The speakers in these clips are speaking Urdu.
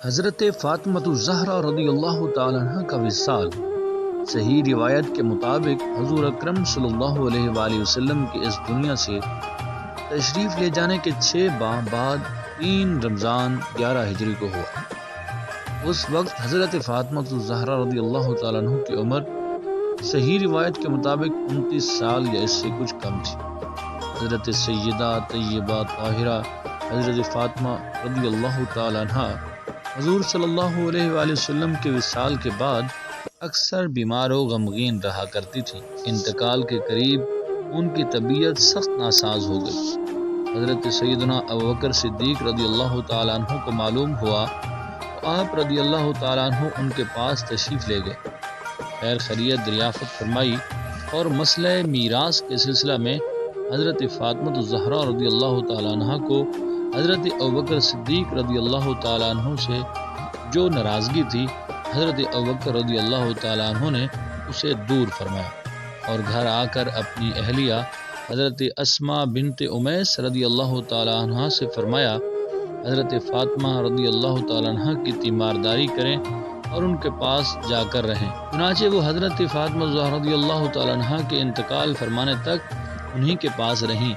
حضرت فاطمہ الزہرا رضی اللہ تعالی عنہ کا وصال۔ صحیح روایت کے مطابق حضور اکرم صلی اللہ علیہ وآلہ وسلم کی اس دنیا سے تشریف لے جانے کے 6 ماہ بعد 3 رمضان 11 ہجری کو ہوا۔ اس وقت حضرت فاطمہ الزہرا رضی اللہ تعالی عنہ کی عمر صحیح روایت کے مطابق 29 سال یا اس سے کچھ کم تھی۔ حضرت سیدہ طیبہ طاہرہ حضرت فاطمہ رضی اللہ تعالی عنہ حضور صلی اللہ علیہ وآلہ وسلم کے وصال کے بعد اکثر بیمار و غمگین رہا کرتی تھی۔ انتقال کے قریب ان کی طبیعت سخت ناساز ہو گئی۔ حضرت سیدنا ابوبکر صدیق رضی اللہ تعالیٰ عنہ کو معلوم ہوا تو آپ رضی اللہ تعالیٰ عنہ ان کے پاس تشریف لے گئے، خیر خیریت دریافت فرمائی اور مسئلہ میراث کے سلسلہ میں حضرت فاطمہ الزہرا رضی اللہ تعالیٰ عنہ کو حضرت ابوبکر صدیق رضی اللہ تعالیٰ عنہ سے جو ناراضگی تھی، حضرت ابوبکر رضی اللہ تعالیٰ عنہ نے اسے دور فرمایا اور گھر آ کر اپنی اہلیہ حضرت اسماء بنت امیس رضی اللہ تعالیٰ عنہ سے فرمایا حضرت فاطمہ رضی اللہ تعالیٰ عنہ کی تیمارداری کریں اور ان کے پاس جا کر رہیں۔ چنانچہ وہ حضرت فاطمہ الزہرا رضی اللہ تعالیٰ عنہ کے انتقال فرمانے تک انہی کے پاس رہیں۔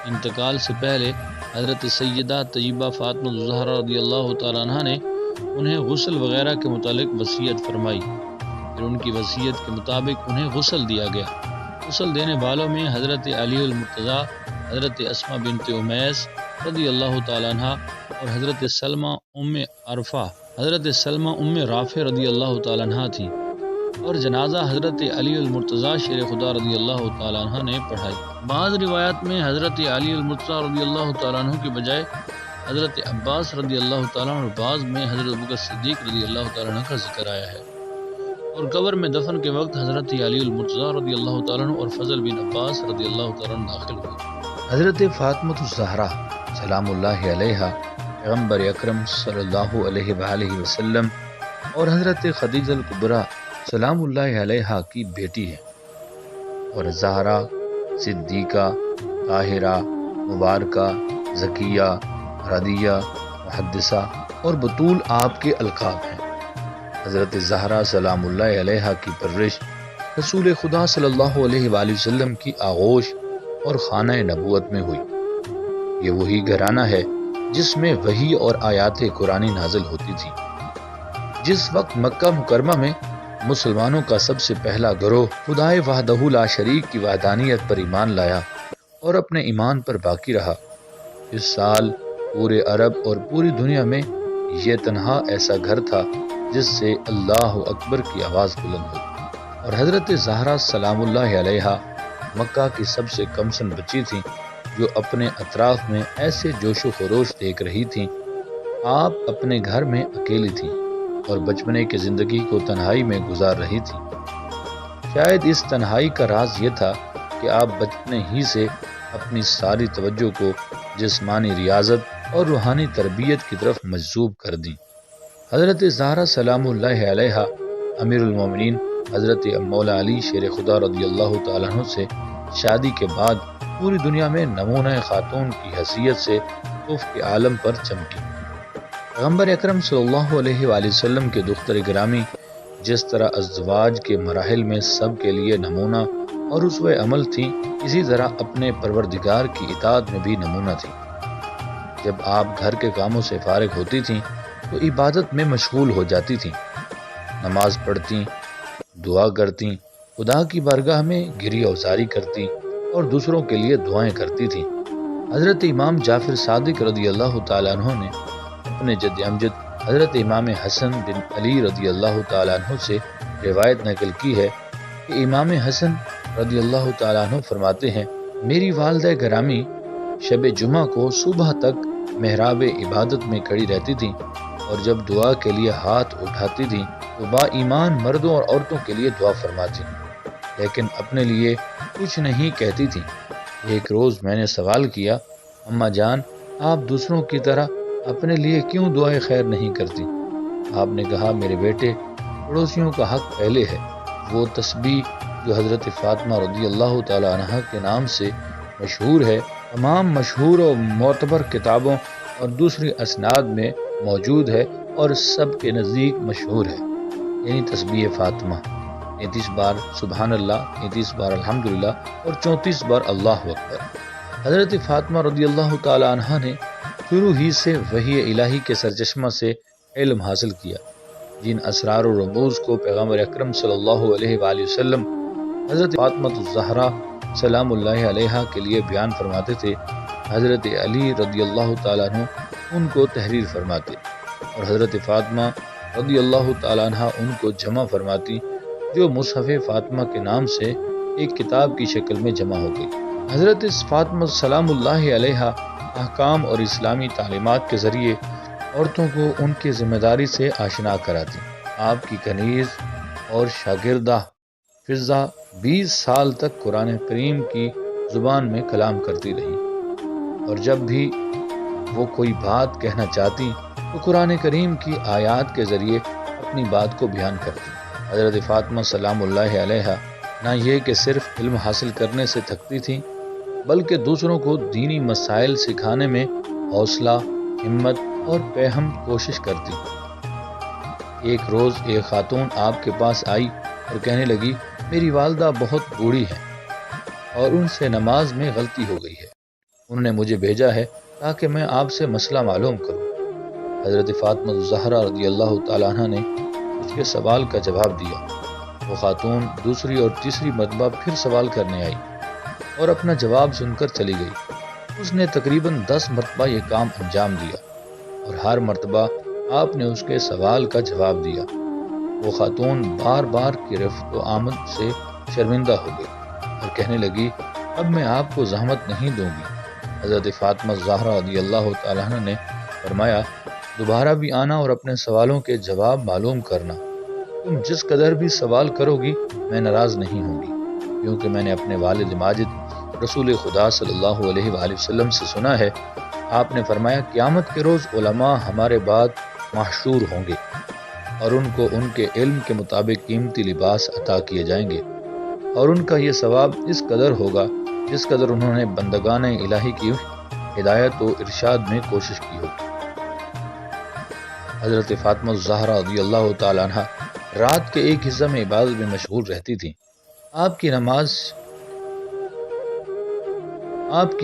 انتقال سے پہلے حضرت سیدہ طیبہ فاطمہ الزہرا رضی اللہ تعالیٰ عنہ نے انہیں غسل وغیرہ کے متعلق وصیت فرمائی، پھر ان کی وصیت کے مطابق انہیں غسل دیا گیا۔ غسل دینے والوں میں حضرت علی المرتضیٰ، حضرت اسماء بنت امیس رضی اللہ تعالیٰ عنہ اور حضرت سلمہ ام رافع رضی اللہ تعالیٰ عنہ تھی، اور جنازہ حضرت علی المرتضیٰ شیر خدا رضی اللہ تعالیٰ عنہ نے پڑھائی۔ بعض روایات میں حضرت علی المرتضیٰ رضی اللہ تعالیٰ عنہ کے بجائے حضرت عباس رضی اللہ تعالیٰ عنہ اور بعض میں حضرت ابوبکر صدیق رضی اللہ تعالیٰ عنہ کا ذکر آیا ہے، اور قبر میں دفن کے وقت حضرت علی المرتضیٰ رضی اللہ تعالیٰ عنہ اور فضل بن عباس رضی اللہ تعالیٰ عنہ داخل ہوئے۔ حضرت فاطمہ الزہرا سلام اللہ علیہا پیغمبر اکرم صلی اللہ علیہ وآلہ وسلم اور حضرت خدیجہ الکبریٰ سلام اللہ علیہا کی بیٹی ہے، اور زہرا، صدیقہ، طاہرہ، مبارکہ، زکیہ، رضیہ، محدثہ اور بطول آپ کے القاب ہیں۔ حضرت زہرا سلام اللہ علیہا کی پرورش رسول خدا صلی اللہ علیہ وآلہ وسلم کی آغوش اور خانہ نبوت میں ہوئی۔ یہ وہی گھرانہ ہے جس میں وحی اور آیات قرآنی نازل ہوتی تھی۔ جس وقت مکہ مکرمہ میں مسلمانوں کا سب سے پہلا گروہ خدائے وحدہ لا شریک کی وحدانیت پر ایمان لایا اور اپنے ایمان پر باقی رہا، اس سال پورے عرب اور پوری دنیا میں یہ تنہا ایسا گھر تھا جس سے اللہ اکبر کی آواز بلند ہوئی، اور حضرت زہرا سلام اللہ علیہا مکہ کی سب سے کم سن بچی تھیں جو اپنے اطراف میں ایسے جوش و خروش دیکھ رہی تھیں۔ آپ اپنے گھر میں اکیلی تھیں اور بچپنے کی زندگی کو تنہائی میں گزار رہی تھیں۔ شاید اس تنہائی کا راز یہ تھا کہ آپ بچپنے ہی سے اپنی ساری توجہ کو جسمانی ریاضت اور روحانی تربیت کی طرف مجذوب کر دیں۔ حضرت زہرا سلام اللہ علیہا امیر المومنین حضرت مولا علی شیر خدا رضی اللہ تعالیٰ عنہ سے شادی کے بعد پوری دنیا میں نمونہ خاتون کی حیثیت سے کے عالم پر چمکی۔ پیغمبر اکرم صلی اللہ علیہ وآلہ وسلم کے دختر گرامی جس طرح ازدواج کے مراحل میں سب کے لیے نمونہ اور اسوہ عمل تھی، اسی طرح اپنے پروردگار کی اطاعت میں بھی نمونہ تھی۔ جب آپ گھر کے کاموں سے فارغ ہوتی تھیں تو عبادت میں مشغول ہو جاتی تھیں، نماز پڑھتی، دعا کرتی، خدا کی بارگاہ میں گریہ وزاری کرتی اور دوسروں کے لیے دعائیں کرتی تھیں۔ حضرت امام جعفر صادق رضی اللہ تعالیٰ عنہ نے اپنے جد امجد حضرت امام حسن بن علی رضی اللہ تعالیٰ عنہ سے روایت نقل کی ہے کہ امام حسن رضی اللہ تعالیٰ عنہ فرماتے ہیں، میری والدہ گرامی شب جمعہ کو صبح تک محراب عبادت میں کھڑی رہتی تھیں، اور جب دعا کے لیے ہاتھ اٹھاتی تھیں تو با ایمان مردوں اور عورتوں کے لیے دعا فرماتی، لیکن اپنے لیے کچھ نہیں کہتی تھیں۔ ایک روز میں نے سوال کیا، اماں جان، آپ دوسروں کی طرح اپنے لیے کیوں دعائیں خیر نہیں کرتی؟ آپ نے کہا، میرے بیٹے، پڑوسیوں کا حق پہلے ہے۔ وہ تسبیح جو حضرت فاطمہ رضی اللہ تعالی عنہ کے نام سے مشہور ہے، تمام مشہور و معتبر کتابوں اور دوسری اسناد میں موجود ہے اور سب کے نزدیک مشہور ہے، یعنی تسبیح فاطمہ 33 بار سبحان اللہ، 33 بار الحمدللہ اور 34 بار اللہ اکبر۔ حضرت فاطمہ رضی اللہ تعالی عنہ نے شروع ہی سے وحی الہی کے سرچشمہ سے علم حاصل کیا، جن اسرار و رموز کو پیغمبر اکرم صلی اللہ علیہ وآلہ وسلم حضرت فاطمہ الزہرا سلام اللہ علیہا کے لیے بیان فرماتے تھے، حضرت علی رضی اللہ تعالیٰ عنہ ان کو تحریر فرماتے اور حضرت فاطمہ رضی اللہ تعالیٰ عنہ ان کو جمع فرماتی، جو مصحف فاطمہ کے نام سے ایک کتاب کی شکل میں جمع ہو گئی۔ حضرت فاطمہ سلام اللہ علیہا احکام اور اسلامی تعلیمات کے ذریعے عورتوں کو ان کی ذمہ داری سے آشنا کراتی۔ آپ کی کنیز اور شاگردہ فضہ 20 سال تک قرآن کریم کی زبان میں کلام کرتی رہی، اور جب بھی وہ کوئی بات کہنا چاہتی تو قرآن کریم کی آیات کے ذریعے اپنی بات کو بیان کرتی۔ حضرت فاطمہ سلام اللہ علیہا نہ یہ کہ صرف علم حاصل کرنے سے تھکتی تھیں، بلکہ دوسروں کو دینی مسائل سکھانے میں حوصلہ، ہمت اور بے-ہم کوشش کرتی۔ ایک روز ایک خاتون آپ کے پاس آئی اور کہنے لگی، میری والدہ بہت بوڑھی ہے اور ان سے نماز میں غلطی ہو گئی ہے، انہوں نے مجھے بھیجا ہے تاکہ میں آپ سے مسئلہ معلوم کروں۔ حضرت فاطمہ الزہرا رضی اللہ تعالیٰ عنہ نے اس کے سوال کا جواب دیا۔ وہ خاتون دوسری اور تیسری مرتبہ پھر سوال کرنے آئی اور اپنا جواب سن کر چلی گئی۔ اس نے تقریباً 10 مرتبہ یہ کام انجام دیا اور ہر مرتبہ آپ نے اس کے سوال کا جواب دیا۔ وہ خاتون بار بار کی رفت و آمد سے شرمندہ ہو گئی اور کہنے لگی، اب میں آپ کو زحمت نہیں دوں گی۔ حضرت فاطمہ الزہرا رضی اللہ تعالیٰ عنہ نے فرمایا، دوبارہ بھی آنا اور اپنے سوالوں کے جواب معلوم کرنا۔ تم جس قدر بھی سوال کرو گی میں ناراض نہیں ہوں گی، کیونکہ میں نے اپنے والد ماجد رسول خدا صلی اللہ علیہ وآلہ وسلم سے سنا ہے، آپ نے فرمایا، قیامت کے روز علماء ہمارے بعد محشور ہوں گے اور ان کو ان کے علم کے مطابق قیمتی لباس عطا کیے جائیں گے، اور ان کا یہ ثواب اس قدر ہوگا جس قدر انہوں نے بندگان الہی کی ہدایت و ارشاد میں کوشش کی ہوگی۔ حضرت فاطمہ الزہرا رضی اللہ تعالیٰ عنہ رات کے ایک حصہ میں عبادت میں مشغول رہتی تھیں۔ آپ کی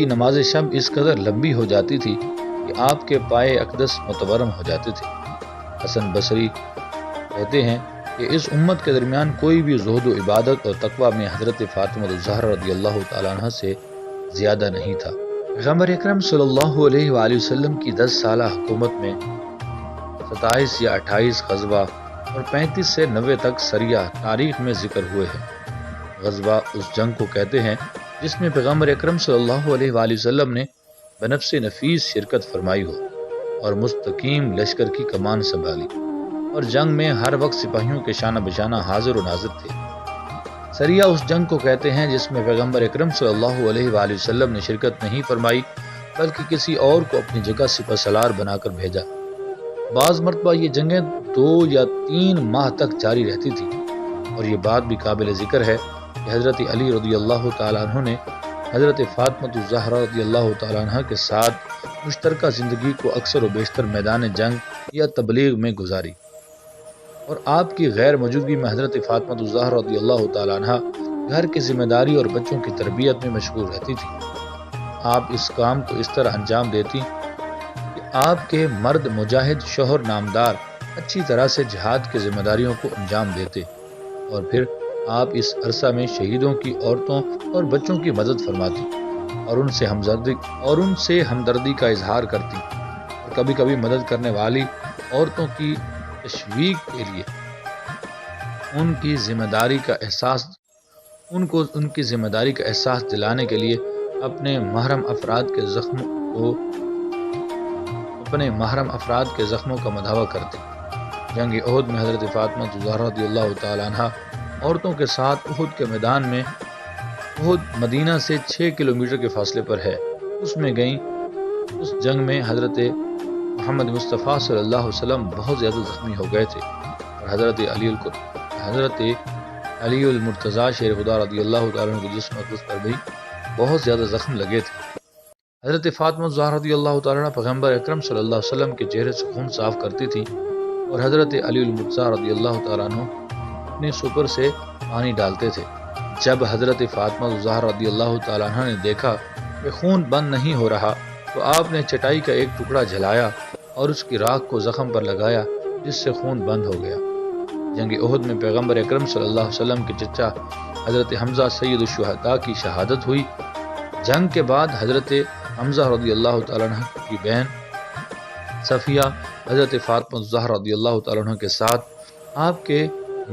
نماز شب اس قدر لمبی ہو جاتی تھی کہ آپ کے پائے اقدس متورم ہو جاتے تھے۔ حسن بصری کہتے ہیں کہ اس امت کے درمیان کوئی بھی زہد و عبادت اور تقوی میں حضرت فاطمہ الزہرا رضی اللہ تعالیٰ عنہ سے زیادہ نہیں تھا۔ پیغمبر اکرم صلی اللہ علیہ وآلہ وسلم کی 10 سالہ حکومت میں 27 یا 28 غزوہ اور 35 سے 90 تک سریہ تاریخ میں ذکر ہوئے ہیں۔ غزوہ اس جنگ کو کہتے ہیں جس میں پیغمبر اکرم صلی اللہ علیہ وآلہ وسلم نے بنفس نفیس شرکت فرمائی ہو اور مستقیم لشکر کی کمان سنبھالی، اور جنگ میں ہر وقت سپاہیوں کے شانہ بشانہ حاضر و ناظر تھے۔ سریہ اس جنگ کو کہتے ہیں جس میں پیغمبر اکرم صلی اللہ علیہ وآلہ وسلم نے شرکت نہیں فرمائی بلکہ کسی اور کو اپنی جگہ سپہ سالار بنا کر بھیجا۔ بعض مرتبہ یہ جنگیں 2 یا 3 ماہ تک جاری رہتی تھی، اور یہ بات بھی قابل ذکر ہے کہ حضرت علی رضی اللہ تعالیٰ عنہ نے حضرت فاطمہ الزہرا رضی اللہ تعالیٰ عنہ کے ساتھ مشترکہ زندگی کو اکثر و بیشتر میدان جنگ یا تبلیغ میں گزاری، اور آپ کی غیر موجودگی میں حضرت فاطمہ الزہرا رضی اللہ تعالیٰ عنہ گھر کی ذمہ داری اور بچوں کی تربیت میں مشغول رہتی تھی۔ آپ اس کام کو اس طرح انجام دیتی کہ آپ کے مرد مجاہد شوہر نامدار اچھی طرح سے جہاد کی ذمہ داریوں کو انجام دیتے، اور پھر آپ اس عرصہ میں شہیدوں کی عورتوں اور بچوں کی مدد فرماتی اور ان سے ہمدردی کا اظہار کرتی، اور کبھی کبھی مدد کرنے والی عورتوں کی تشویق کے لیے ان کی ذمہ داری کا احساس دلانے کے لیے اپنے محرم افراد کے زخموں کا مداوع کرتے۔ جنگ احد میں حضرت فاطمہ الزہرا رضی اللہ تعالی عنہ عورتوں کے ساتھ احد کے میدان میں، احد مدینہ سے 6 کلومیٹر کے فاصلے پر ہے، اس میں گئیں۔ اس جنگ میں حضرت محمد مصطفیٰ صلی اللہ علیہ وسلم بہت زیادہ زخمی ہو گئے تھے، اور حضرت علی المرتضیٰ شیر خدا رضی اللہ تعالیٰ عنہ کے جسم اقدس پر بھی بہت زیادہ زخم لگے تھے۔ حضرت فاطمہ زہرا رضی اللہ تعالیٰ عنہ پیغمبر اکرم صلی اللہ علیہ وسلم کے چہرے سے خون صاف کرتی تھی اور حضرت علی المرتضیٰ رضی اللہ تعالیٰ عنہ اپنے سپر سے پانی ڈالتے تھے۔ جب حضرت فاطمہ زہرا رضی اللہ تعالیٰ عنہ نے دیکھا کہ خون بند نہیں ہو رہا تو آپ نے چٹائی کا ایک ٹکڑا جلایا اور اس کی راکھ کو زخم پر لگایا، جس سے خون بند ہو گیا۔ جنگ احد میں پیغمبر اکرم صلی اللہ علیہ وسلم کے چچا حضرت حمزہ سید الشہداء کی شہادت ہوئی۔ جنگ کے بعد حضرت حمزہ رضی اللہ تعالیٰ عنہ کی بہن صفیہ حضرت فاطمہ زہرا رضی اللہ تعالیٰ عنہ کے ساتھ آپ کے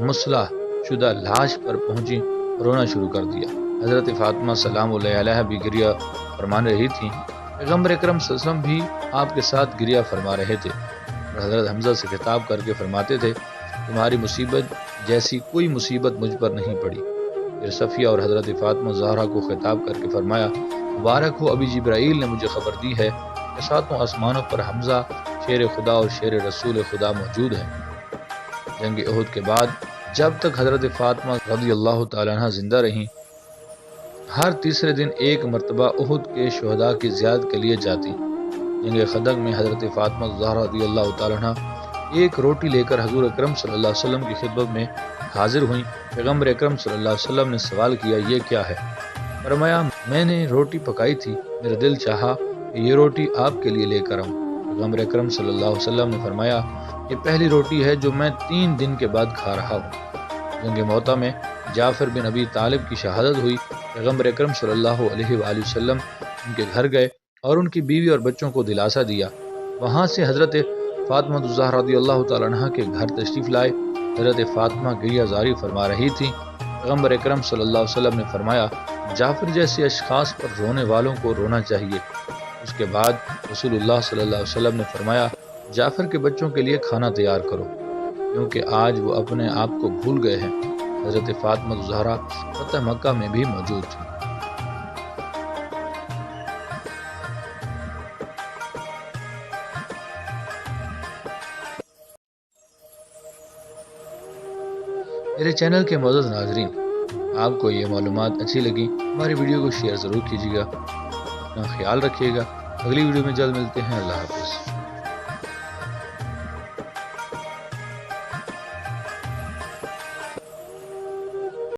مسلح شدہ لاش پر پہنچی، رونا شروع کر دیا۔ حضرت فاطمہ سلام اللہ علیہ بھی گریہ فرما رہی تھیں۔ پیغمبر اکرم صلی اللہ علیہ وسلم بھی آپ کے ساتھ گریہ فرما رہے تھے اور حضرت حمزہ سے خطاب کر کے فرماتے تھے، تمہاری مصیبت جیسی کوئی مصیبت مجھ پر نہیں پڑی۔ پھر صفیہ اور حضرت فاطمہ زہرا کو خطاب کر کے فرمایا، مبارک ہو، ابھی جبرائیل نے مجھے خبر دی ہے کہ ساتوں آسمانوں پر حمزہ شیر خدا اور شیر رسول خدا موجود ہیں۔ جنگ احد کے بعد جب تک حضرت فاطمہ رضی اللہ تعالیٰ عنہ زندہ رہیں، ہر تیسرے دن ایک مرتبہ احد کے شہداء کی زیارت کے لیے جاتی۔ جنگ خندق میں حضرت فاطمہ زہرا رضی اللہ تعالیٰ عنہ ایک روٹی لے کر حضور اکرم صلی اللہ علیہ وسلم کی خدمت میں حاضر ہوئیں۔ پیغمبر اکرم صلی اللہ علیہ وسلم نے سوال کیا، یہ کیا ہے؟ فرمایا، میں نے روٹی پکائی تھی، میرا دل چاہا کہ یہ روٹی آپ کے لیے لے کر آؤں۔ پیغمبر اکرم صلی اللہ علیہ وسلم نے فرمایا، یہ پہلی روٹی ہے جو میں 3 دن کے بعد کھا رہا ہوں۔ جنگ موتا میں جعفر بن ابی طالب کی شہادت ہوئی۔ پیغمبر اکرم صلی اللہ علیہ وآلہ وسلم ان کے گھر گئے اور ان کی بیوی اور بچوں کو دلاسا دیا۔ وہاں سے حضرت فاطمہ زہرا رضی اللہ تعالیٰ عنہ کے گھر تشریف لائے۔ حضرت فاطمہ گریہ زاری فرما رہی تھی۔ پیغمبر اکرم صلی اللہ علیہ وسلم نے فرمایا، جعفر جیسے اشخاص پر رونے والوں کو رونا چاہیے۔ اس کے بعد رسول اللہ صلی اللہ علیہ وسلم نے فرمایا، جعفر کے بچوں کے لیے کھانا تیار کرو کیونکہ آج وہ اپنے آپ کو بھول گئے ہیں۔ حضرت فاطمہ زہرا فتح مکہ میں بھی موجود تھی۔ میرے چینل کے معزز ناظرین، آپ کو یہ معلومات اچھی لگی، ہماری ویڈیو کو شیئر ضرور کیجیے گا۔ اپنا خیال رکھیے گا۔ اگلی ویڈیو میں جلد ملتے ہیں۔ اللہ حافظ۔